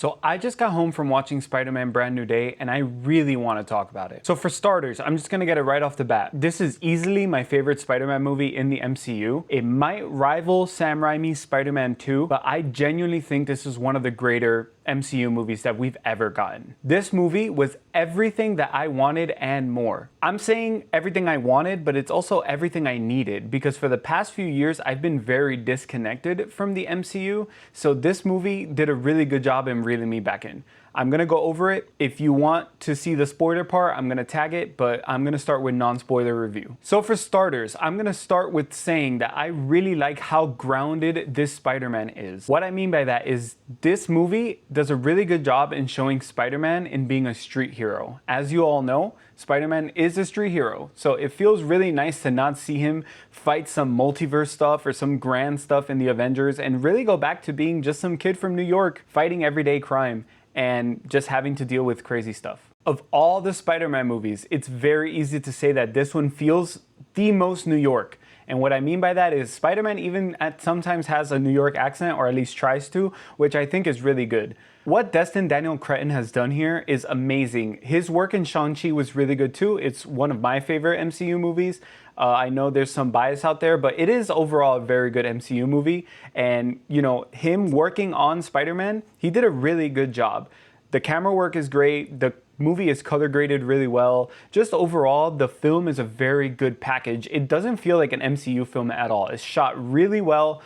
So I just got home from watching Spider-Man Brand New Day and I really want to talk about it. So for starters, I'm just going to get it right off the bat. This is easily my favorite Spider-Man movie in the MCU. It might rival Sam Raimi's Spider-Man 2, but I genuinely think this is one of the greater MCU movies that we've ever gotten. This movie was everything that I wanted and more. I'm saying everything I wanted, but it's also everything I needed because for the past few years, I've been very disconnected from the MCU. So this movie did a really good job in reeling me back in. I'm gonna go over it. If you want to see the spoiler part, I'm gonna tag it, but I'm gonna start with non-spoiler review. So for starters, I'm gonna start with saying that I really like how grounded this Spider-Man is. What I mean by that is this movie does a really good job in showing Spider-Man in being a street hero. As you all know, Spider-Man is a street hero, so it feels really nice to not see him fight some multiverse stuff or some grand stuff in the Avengers and really go back to being just some kid from New York fighting everyday crime and just having to deal with crazy stuff. Of all the Spider-Man movies, it's very easy to say that this one feels the most New York. And what I mean by that is Spider-Man even sometimes has a New York accent, or at least tries to, which I think is really good. What Destin Daniel Cretton has done here is amazing. His work in Shang-Chi was really good too. It's one of my favorite MCU movies. I know there's some bias out there, but it is overall a very good MCU movie. And, you know, him working on Spider-Man, he did a really good job. The camera work is great. The movie is color graded really well. Just overall, the film is a very good package. It doesn't feel like an MCU film at all. It's shot really well.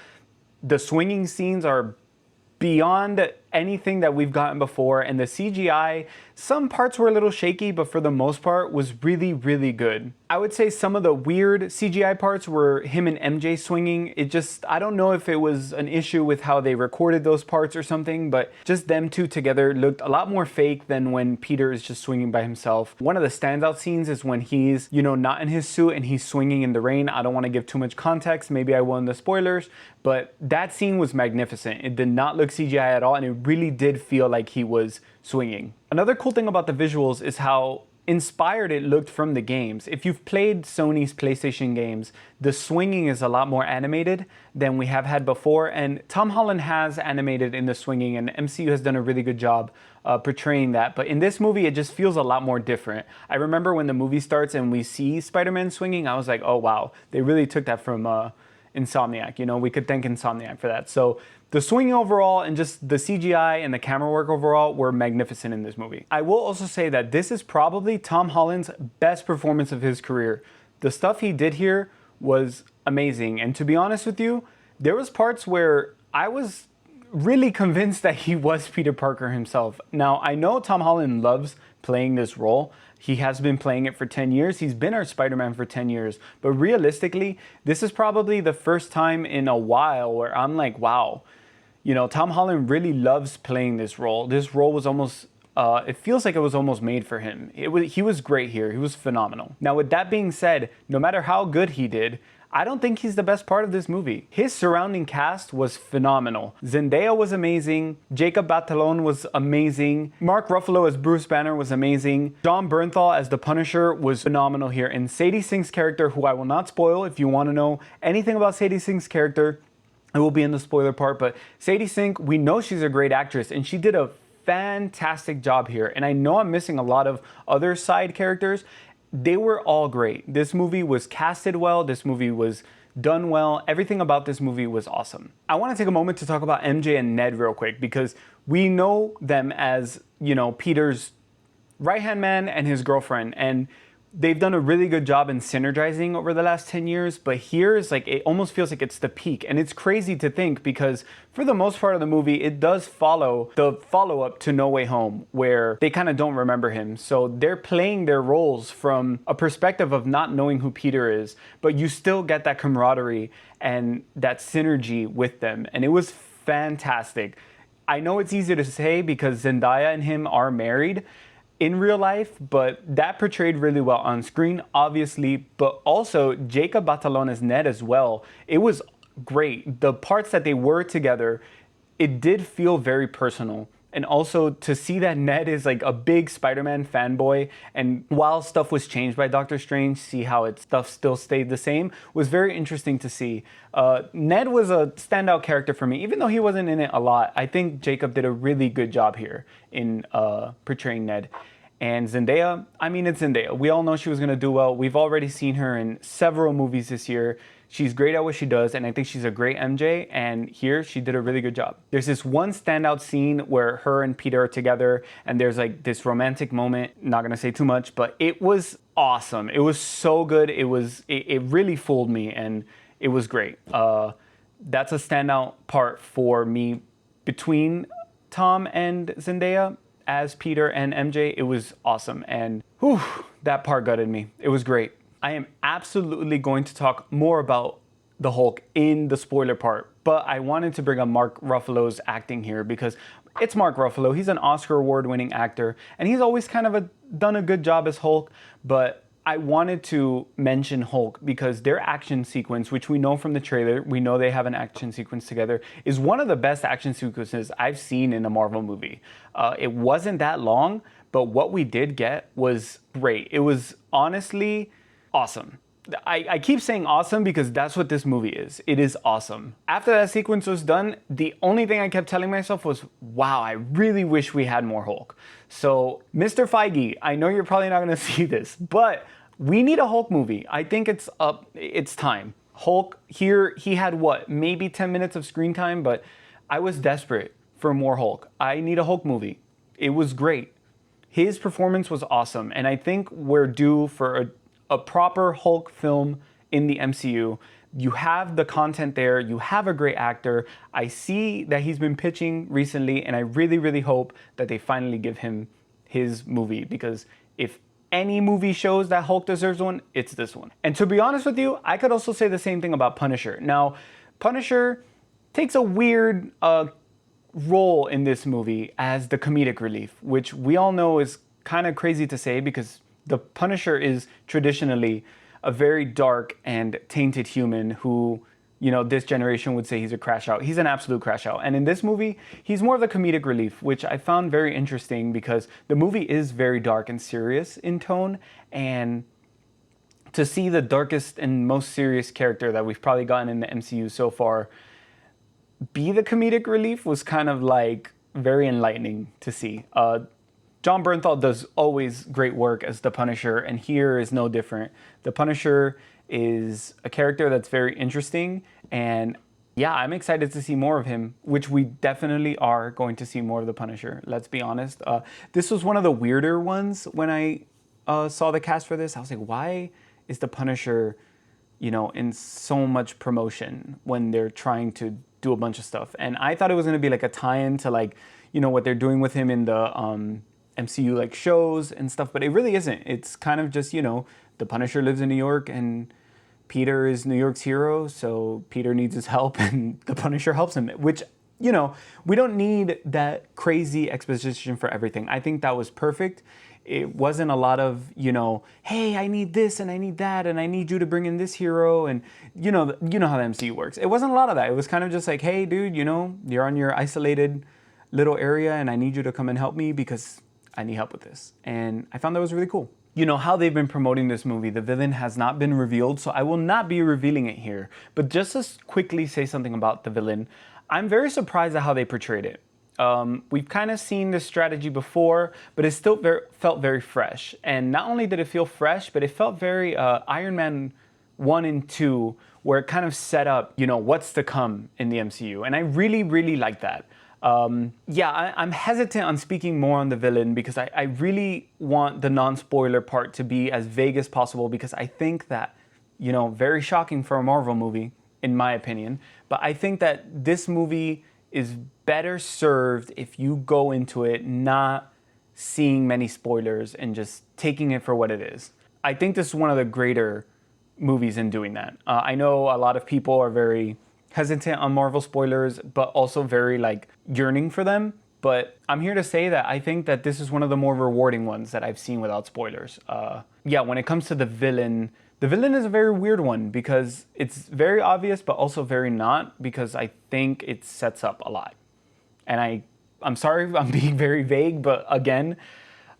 The swinging scenes are beyond anything that we've gotten before, and the CGI, some parts were a little shaky, but for the most part was really, really good. I would say some of the weird CGI parts were him and MJ swinging. I don't know if it was an issue with how they recorded those parts or something, but just them two together looked a lot more fake than when Peter is just swinging by himself. One of the standout scenes is when he's, not in his suit and he's swinging in the rain. I don't want to give too much context. Maybe I will in the spoilers, but that scene was magnificent. It did not look CGI at all, and it really did feel like he was swinging. Another cool thing about the visuals is how inspired it looked from the games. If you've played Sony's PlayStation games, the swinging is a lot more animated than we have had before, and Tom Holland has animated in the swinging, and MCU has done a really good job portraying that. But in this movie, it just feels a lot more different. I remember when the movie starts and we see Spider-Man swinging, I was like, oh wow, they really took that from Insomniac. We could thank Insomniac for that. So the swinging overall and just the CGI and the camera work overall were magnificent in this movie. I will also say that this is probably Tom Holland's best performance of his career. The stuff he did here was amazing. And to be honest with you, there was parts where I was really convinced that he was Peter Parker himself. Now, I know Tom Holland loves playing this role. He has been playing it for 10 years. He's been our Spider-Man for 10 years. But realistically, this is probably the first time in a while where I'm like, wow, Tom Holland really loves playing this role. This role was almost, it feels like it was almost made for him. He was great here. He was phenomenal. Now, with that being said, no matter how good he did, I don't think he's the best part of this movie. His surrounding cast was phenomenal. Zendaya was amazing. Jacob Batalon was amazing. Mark Ruffalo as Bruce Banner was amazing. Jon Bernthal as the Punisher was phenomenal here. And Sadie Sink's character, who I will not spoil, if you want to know anything about Sadie Sink's character, it will be in the spoiler part. But Sadie Sink, we know she's a great actress, and she did a fantastic job here. And I know I'm missing a lot of other side characters. They were all great. This movie was casted well. This movie was done well. Everything about this movie was awesome. I want to take a moment to talk about MJ and Ned real quick because we know them as, Peter's right-hand man and his girlfriend. And they've done a really good job in synergizing over the last 10 years, but here is it almost feels like it's the peak. And it's crazy to think because for the most part of the movie, it does follow the follow-up to No Way Home, where they kind of don't remember him. So they're playing their roles from a perspective of not knowing who Peter is, but you still get that camaraderie and that synergy with them. And it was fantastic. I know it's easy to say because Zendaya and him are married in real life, but that portrayed really well on screen, obviously, but also Jacob Batalon as Ned as well. It was great. The parts that they were together, it did feel very personal. And also to see that Ned is like a big Spider-Man fanboy, and while stuff was changed by Doctor Strange, see how its stuff still stayed the same, was very interesting to see. Ned was a standout character for me, even though he wasn't in it a lot. I think Jacob did a really good job here in portraying Ned. And Zendaya, I mean, it's Zendaya. We all know she was going to do well. We've already seen her in several movies this year. She's great at what she does, and I think she's a great MJ, and here she did a really good job. There's this one standout scene where her and Peter are together, and there's like this romantic moment. Not gonna say too much, but it was awesome. It was so good. It really fooled me, and it was great. That's a standout part for me between Tom and Zendaya as Peter and MJ. It was awesome, and whew, that part gutted me. It was great. I am absolutely going to talk more about the Hulk in the spoiler part, but I wanted to bring up Mark Ruffalo's acting here because it's Mark Ruffalo. He's an Oscar award-winning actor, and he's always kind of done a good job as Hulk, but I wanted to mention Hulk because their action sequence, which we know from the trailer, we know they have an action sequence together, is one of the best action sequences I've seen in a Marvel movie. It wasn't that long, but what we did get was great. It was honestly awesome. I keep saying awesome because that's what this movie is. It is awesome. After that sequence was done, the only thing I kept telling myself was, wow, I really wish we had more Hulk. So, Mr. Feige, I know you're probably not gonna see this, but we need a Hulk movie. I think it's time. Hulk here, he had what, maybe 10 minutes of screen time, but I was desperate for more Hulk. I need a Hulk movie. It was great. His performance was awesome, and I think we're due for a proper Hulk film in the MCU. You have the content there, you have a great actor. I see that he's been pitching recently, and I really, really hope that they finally give him his movie, because if any movie shows that Hulk deserves one, it's this one. And to be honest with you, I could also say the same thing about Punisher. Now, Punisher takes a weird role in this movie as the comedic relief, which we all know is kind of crazy to say because the Punisher is traditionally a very dark and tainted human who, you know, this generation would say he's a crash out. He's an absolute crash out. And in this movie, he's more of the comedic relief, which I found very interesting because the movie is very dark and serious in tone. And to see the darkest and most serious character that we've probably gotten in the MCU so far be the comedic relief was kind of like very enlightening to see. Jon Bernthal does always great work as the Punisher, and here is no different. The Punisher is a character that's very interesting, and yeah, I'm excited to see more of him, which we definitely are going to see more of the Punisher, let's be honest. This was one of the weirder ones when I saw the cast for this. I was like, why is the Punisher, you know, in so much promotion when they're trying to do a bunch of stuff? And I thought it was going to be like a tie-in to, like, you know, what they're doing with him in the MCU like shows and stuff, but it really isn't. It's kind of just, you know, the Punisher lives in New York and Peter is New York's hero, so Peter needs his help and the Punisher helps him, which, you know, we don't need that crazy exposition for everything. I think that was perfect. It wasn't a lot of, you know, hey, I need this and I need that and I need you to bring in this hero, and you know how the MCU works. It wasn't a lot of that. It was kind of just like, hey dude, you know, you're on your isolated little area and I need you to come and help me because I need help with this. And I found that was really cool. You know how they've been promoting this movie, the villain has not been revealed, so I will not be revealing it here. But just to quickly say something about the villain, I'm very surprised at how they portrayed it. We've kind of seen this strategy before, but it still felt very fresh. And not only did it feel fresh, but it felt very Iron Man 1 and 2, where it kind of set up, you know, what's to come in the MCU. And I really, really like that. Yeah, I'm hesitant on speaking more on the villain because I really want the non-spoiler part to be as vague as possible, because I think that, you know, very shocking for a Marvel movie, in my opinion, but I think that this movie is better served if you go into it not seeing many spoilers and just taking it for what it is. I think this is one of the greater movies in doing that. I know a lot of people are very hesitant on Marvel spoilers, but also very like yearning for them. But I'm here to say that I think that this is one of the more rewarding ones that I've seen without spoilers. Yeah, when it comes to the villain is a very weird one because it's very obvious, but also very not, because I think it sets up a lot. And I'm sorry if I'm being very vague, but again,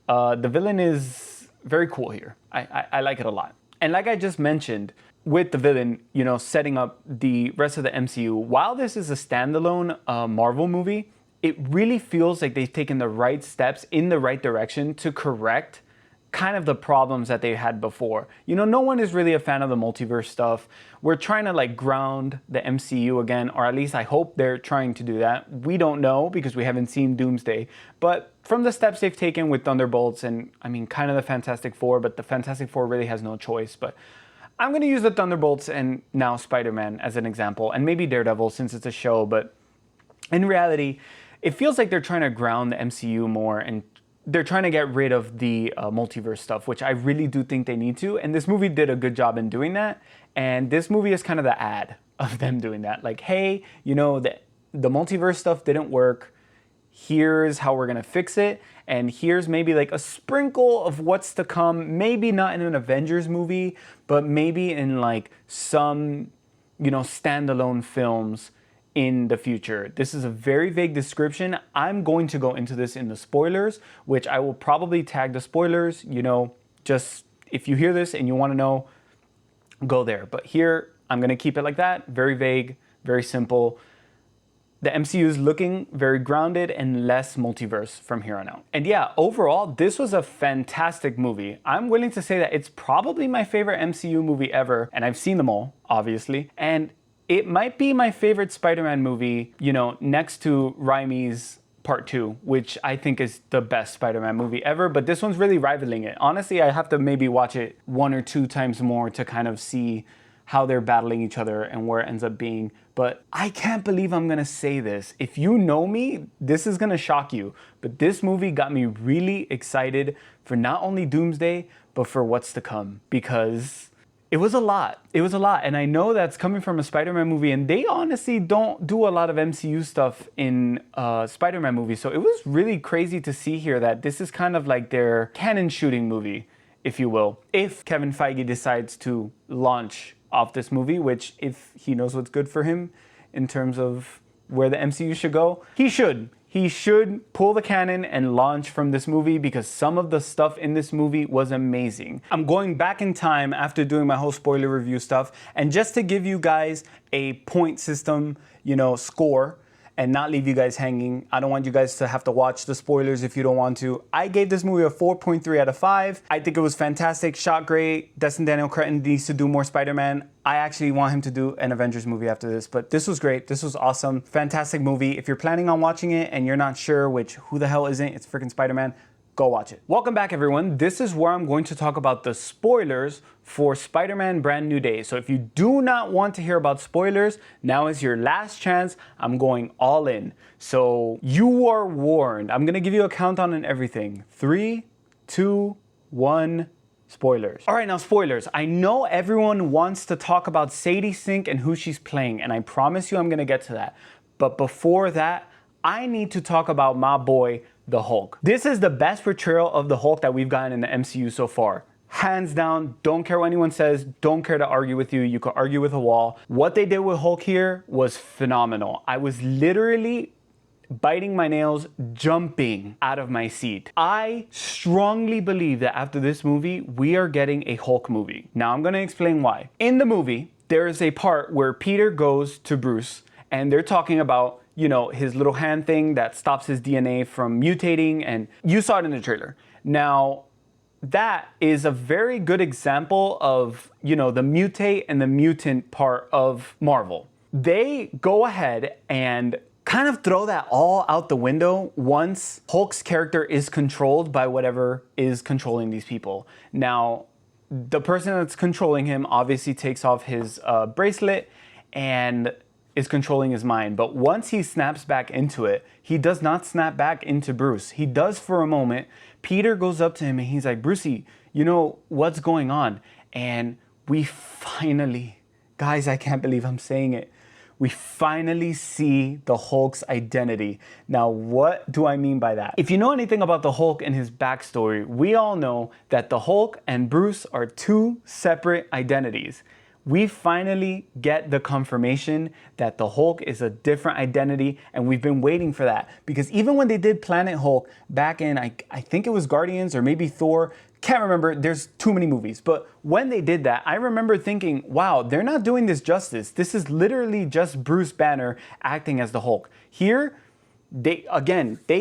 the villain is very cool here. I like it a lot. And like I just mentioned, with the villain, you know, setting up the rest of the MCU, while this is a standalone Marvel movie, it really feels like they've taken the right steps in the right direction to correct kind of the problems that they had before. You know, no one is really a fan of the multiverse stuff. We're trying to like ground the MCU again, or at least I hope they're trying to do that. We don't know because we haven't seen Doomsday, but from the steps they've taken with Thunderbolts and I mean kind of the Fantastic Four, but the Fantastic Four really has no choice. But I'm gonna use the Thunderbolts and now Spider-Man as an example, and maybe Daredevil since it's a show, but in reality, it feels like they're trying to ground the MCU more and they're trying to get rid of the multiverse stuff, which I really do think they need to. And this movie did a good job in doing that. And this movie is kind of the ad of them doing that. Like, hey, you know, the multiverse stuff didn't work. Here's how we're going to fix it. And here's maybe like a sprinkle of what's to come. Maybe not in an Avengers movie, but maybe in like some, you know, standalone films in the future. This is a very vague description. I'm going to go into this in the spoilers, which I will probably tag the spoilers, you know, just if you hear this and you want to know, go there. But here, I'm going to keep it like that. Very vague, very simple. The MCU is looking very grounded and less multiverse from here on out. And yeah, overall, this was a fantastic movie. I'm willing to say that it's probably my favorite MCU movie ever. And I've seen them all, obviously. And it might be my favorite Spider-Man movie, you know, next to Raimi's Part 2, which I think is the best Spider-Man movie ever, but this one's really rivaling it. Honestly, I have to maybe watch it 1 or 2 times more to kind of see how they're battling each other and where it ends up being. But I can't believe I'm gonna say this. If you know me, this is gonna shock you, but this movie got me really excited for not only Doomsday, but for what's to come, because it was a lot. It was a lot. And I know that's coming from a Spider-Man movie, and they honestly don't do a lot of MCU stuff in Spider-Man movies. So it was really crazy to see here that this is kind of like their cannon shooting movie, if you will. If Kevin Feige decides to launch off this movie, which if he knows what's good for him in terms of where the MCU should go, he should. He should pull the cannon and launch from this movie because some of the stuff in this movie was amazing. I'm going back in time after doing my whole spoiler review stuff, and just to give you guys a point system, you know, score, and not leave you guys hanging. I don't want you guys to have to watch the spoilers if you don't want to. I gave this movie a 4.3 out of 5. I think it was fantastic, shot great. Destin Daniel Cretton needs to do more Spider-Man. I actually want him to do an Avengers movie after this, but this was great. This was awesome. Fantastic movie. If you're planning on watching it and you're not sure which who the hell isn't, it's freaking Spider-Man, go watch it. Welcome back, everyone. This is where I'm going to talk about the spoilers for Spider-Man Brand New Day. So if you do not want to hear about spoilers, now is your last chance. I'm going all in. So you are warned. I'm gonna give you a countdown and everything. 3, 2, 1, spoilers. All right, now spoilers. I know everyone wants to talk about Sadie Sink and who she's playing, and I promise you I'm gonna get to that. But before that, I need to talk about my boy, the Hulk. This is the best portrayal of the Hulk that we've gotten in the MCU so far. Hands down, don't care what anyone says, don't care to argue with you, you could argue with a wall. What they did with Hulk here was phenomenal. I was literally biting my nails, jumping out of my seat. I strongly believe that after this movie, we are getting a Hulk movie. Now I'm gonna explain why. In the movie, there is a part where Peter goes to Bruce and they're talking about, you know, his little hand thing that stops his DNA from mutating, and you saw it in the trailer. Now, that is a very good example of, you know, the mutate and the mutant part of Marvel. They go ahead and kind of throw that all out the window once Hulk's character is controlled by whatever is controlling these people. Now, the person that's controlling him obviously takes off his bracelet and is controlling his mind. But once he snaps back into it, he does not snap back into Bruce. He does for a moment. Peter goes up to him and he's like, Brucey, you know, what's going on? And we finally, guys, I can't believe I'm saying it. We finally see the Hulk's identity. Now, what do I mean by that? If you know anything about the Hulk and his backstory, we all know that the Hulk and Bruce are 2 separate identities. we finally get the confirmation that the Hulk is a different identity, and we've been waiting for that. Because even when they did Planet Hulk back in, I think it was Guardians or maybe Thor, can't remember, there's too many movies. But when they did that, I remember thinking, wow, they're not doing this justice. This is literally just Bruce Banner acting as the Hulk. Here, they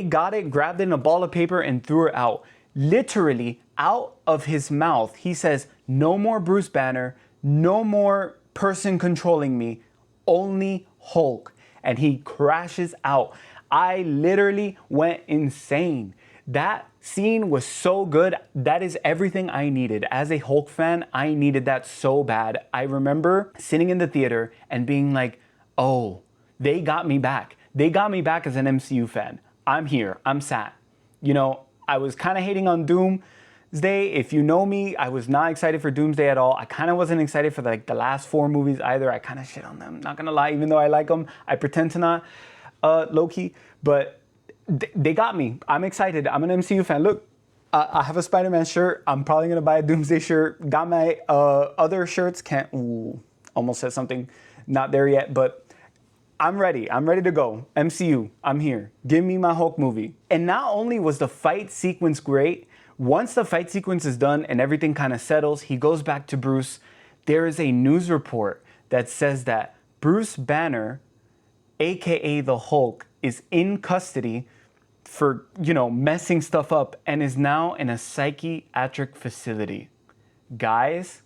got it, grabbed it in a ball of paper and threw it out. Literally, out of his mouth, he says, no more Bruce Banner, no more person controlling me, only Hulk. And he crashes out. I literally went insane. That scene was so good. That is everything I needed. As a Hulk fan, I needed that so bad. I remember sitting in the theater and being like, oh, they got me back. They got me back as an MCU fan. I'm here. I'm sat. You know, I was kind of hating on Doomsday. If you know me, I was not excited for Doomsday at all. I kind of wasn't excited for the last 4 movies either. I kind of shit on them, not gonna lie, even though I like them. I pretend to not, low-key. But they got me. I'm excited. I'm an MCU fan. Look, I have a Spider-Man shirt. I'm probably gonna buy a Doomsday shirt. Got my other shirts. Almost said something. Not there yet, but I'm ready. I'm ready to go. MCU, I'm here. Give me my Hulk movie. And not only was the fight sequence great, once the fight sequence is done and everything kind of settles, he goes back to Bruce. There is a news report that says that Bruce Banner, aka the Hulk, is in custody for, messing stuff up and is now in a psychiatric facility. Guys,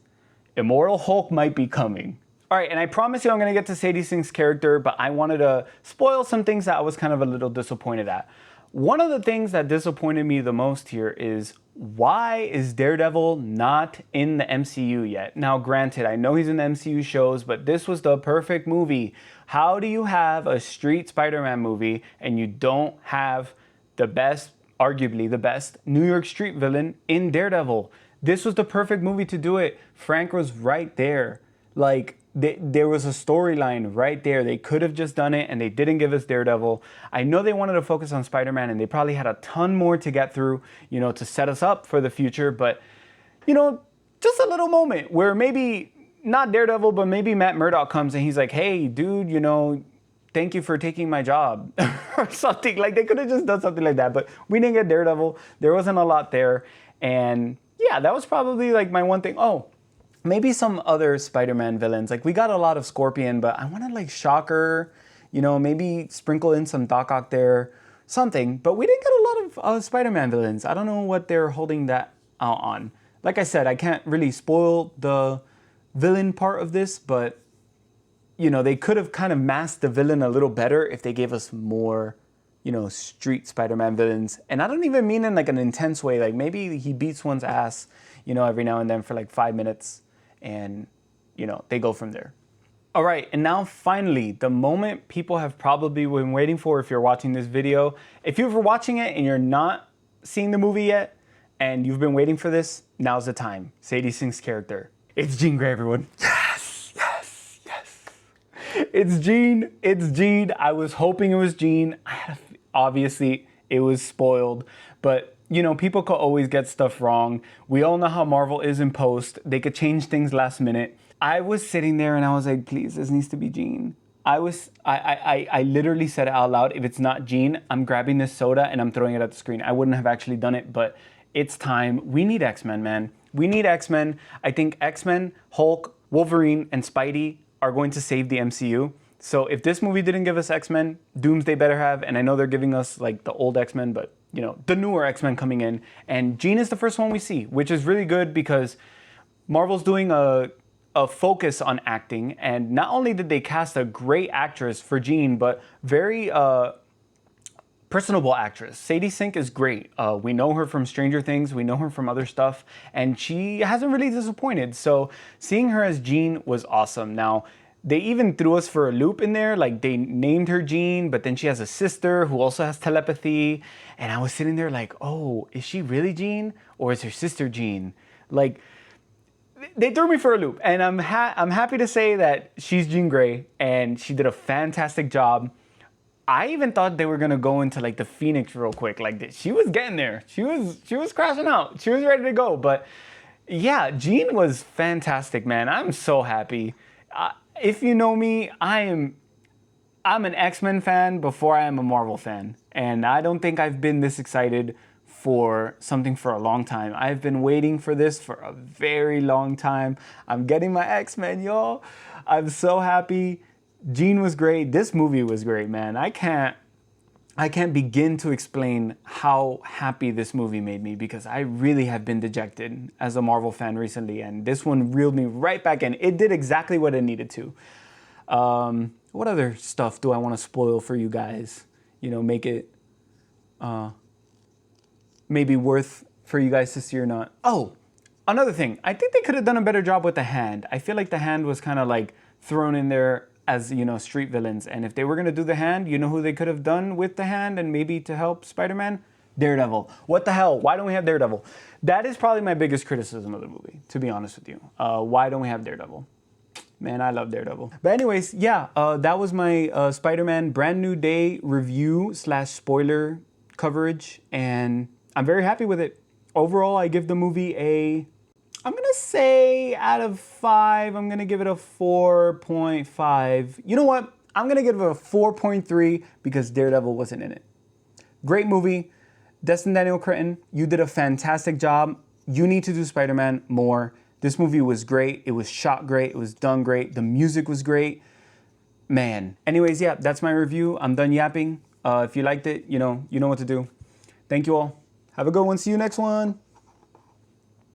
Immortal Hulk might be coming. All right, and I promise you I'm gonna get to Sadie Sink's character, but I wanted to spoil some things that I was kind of a little disappointed at. One of the things that disappointed me the most here is, why is Daredevil not in the MCU yet? Now, granted, I know he's in the MCU shows, but this was the perfect movie. How do you have a street Spider-Man movie and you don't have the best, arguably the best, New York street villain in Daredevil? This was the perfect movie to do it. Frank was right there. There was a storyline right there. They could have just done it and they didn't give us Daredevil. I know they wanted to focus on Spider-Man and they probably had a ton more to get through, to set us up for the future. But, just a little moment where maybe not Daredevil, but maybe Matt Murdock comes and he's like, hey, dude, thank you for taking my job or something. They could have just done something like that, but we didn't get Daredevil. There wasn't a lot there. And yeah, that was probably my one thing. Oh, maybe some other Spider-Man villains. We got a lot of Scorpion, but I wanted Shocker, maybe sprinkle in some Doc Ock there, something. But we didn't get a lot of Spider-Man villains. I don't know what they're holding that out on. Like I said, I can't really spoil the villain part of this, but, they could have kind of masked the villain a little better if they gave us more, street Spider-Man villains. And I don't even mean in an intense way. Maybe he beats one's ass, every now and then for 5 minutes. And, they go from there. All right, and now finally, the moment people have probably been waiting for if you're watching this video. If you're watching it and you're not seeing the movie yet, and you've been waiting for this, now's the time. Sadie Sink's character. It's Jean Grey, everyone. Yes, yes, yes. It's Jean, it's Jean. I was hoping it was Jean. Obviously, it was spoiled, but people could always get stuff wrong. We all know how Marvel is in post. They could change things last minute. I was sitting there and I was like, please, this needs to be Jean. I literally said it out loud. If it's not Jean, I'm grabbing this soda and I'm throwing it at the screen. I wouldn't have actually done it, but it's time. We need X-Men, man. We need X-Men. I think X-Men, Hulk, Wolverine, and Spidey are going to save the MCU. So if this movie didn't give us X-Men, Doomsday better have. And I know they're giving us the old X-Men, but the newer X-Men coming in. And Jean is the first one we see, which is really good because Marvel's doing a focus on acting. And not only did they cast a great actress for Jean, but very personable actress. Sadie Sink is great. We know her from Stranger Things. We know her from other stuff. And she hasn't really disappointed. So seeing her as Jean was awesome. Now, they even threw us for a loop in there. They named her Jean, but then she has a sister who also has telepathy. And I was sitting there oh, is she really Jean? Or is her sister Jean? They threw me for a loop. And I'm happy to say that she's Jean Grey. And she did a fantastic job. I even thought they were going to go into the Phoenix real quick. She was getting there. She was crashing out. She was ready to go. But Yeah, Gene was fantastic, man. I'm so happy. If you know me, I'm an X-Men fan before I am a Marvel fan, and I don't think I've been this excited for something for a long time. I've been waiting for this for a very long time. I'm getting my X-Men, y'all. I'm so happy. Gene was great. This movie was great, man. I can't begin to explain how happy this movie made me because I really have been dejected as a Marvel fan recently, and this one reeled me right back in. It did exactly what it needed to. What other stuff do I want to spoil for you guys? You know, make it maybe worth for you guys to see or not. Oh, another thing. I think they could have done a better job with the hand. I feel like the hand was kind of like thrown in there as, you know, street villains. And if they were going to do the hand, you know who they could have done with the hand and maybe to help Spider-Man? Daredevil. What the hell? Why don't we have Daredevil? That is probably my biggest criticism of the movie, to be honest with you. Why don't we have Daredevil? Man, I love Daredevil. But anyways, yeah, that was my Spider-Man Brand New Day review slash spoiler coverage. And I'm very happy with it. Overall, I give the movie I'm gonna say out of 5, I'm gonna give it a 4.5. You know what? I'm gonna give it a 4.3 because Daredevil wasn't in it. Great movie. Destin Daniel Cretton, you did a fantastic job. You need to do Spider-Man more. This movie was great. It was shot great. It was done great. The music was great. Man. Anyways, yeah, that's my review. I'm done yapping. If you liked it, you know what to do. Thank you all. Have a good one. See you next one.